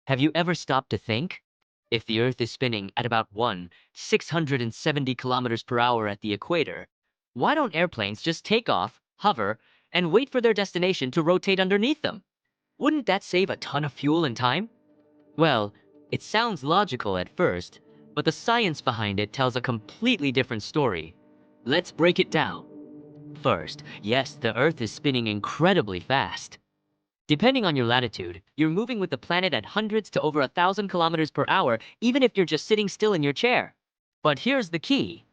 Have you ever stopped to think? If the Earth is spinning at about 670 kilometers per hour at the equator, why don't airplanes just take off, hover, and wait for their destination to rotate underneath them? Wouldn't that save a ton of fuel and time? Well, it sounds logical at first, but the science behind it tells a completely different story. Let's break it down. First, yes, the Earth is spinning incredibly fast. Depending on your latitude, you're moving with the planet at hundreds to over 1,000 kilometers per hour, even if you're just sitting still in your chair. But here's the key.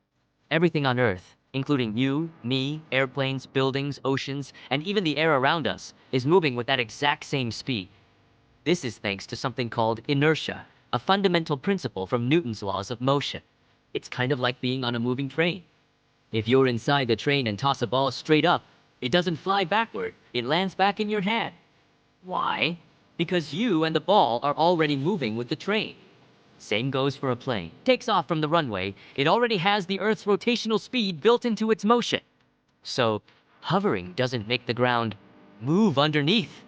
Everything on Earth, including you, me, airplanes, buildings, oceans, and even the air around us, is moving with that exact same speed. This is thanks to something called inertia, a fundamental principle from Newton's laws of motion. It's kind of like being on a moving train. If you're inside the train and toss a ball straight up, it doesn't fly backward, it lands back in your hand. Why? Because you and the ball are already moving with the train. Same goes for a plane. Takes off from the runway, it already has the Earth's rotational speed built into its motion. So, hovering doesn't make the ground move underneath.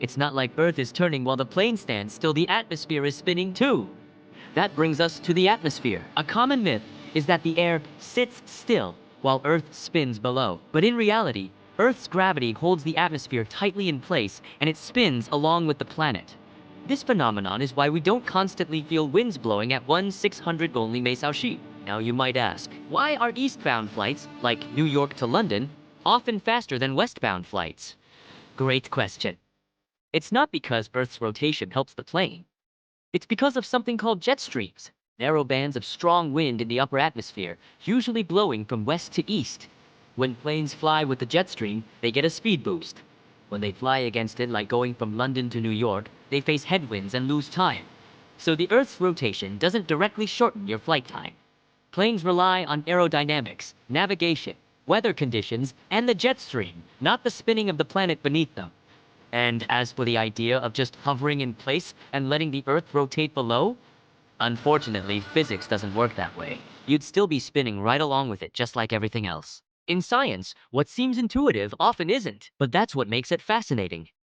It's not like Earth is turning while the plane stands still, the atmosphere is spinning too. That brings us to the atmosphere. A common myth is that the air sits still while Earth spins below. But in reality, Earth's gravity holds the atmosphere tightly in place and it spins along with the planet. This phenomenon is why we don't constantly feel winds blowing at 1/600 only Mesaushi. Now you might ask, why are eastbound flights, like New York to London, often faster than westbound flights? Great question. It's not because Earth's rotation helps the plane. It's because of something called jet streams, narrow bands of strong wind in the upper atmosphere, usually blowing from west to east. When planes fly with the jet stream, they get a speed boost. When they fly against it, like going from London to New York, they face headwinds and lose time. So the Earth's rotation doesn't directly shorten your flight time. Planes rely on aerodynamics, navigation, weather conditions, and the jet stream, not the spinning of the planet beneath them. And as for the idea of just hovering in place and letting the Earth rotate below, unfortunately, physics doesn't work that way. You'd still be spinning right along with it, just like everything else. In science, what seems intuitive often isn't, but that's what makes it fascinating.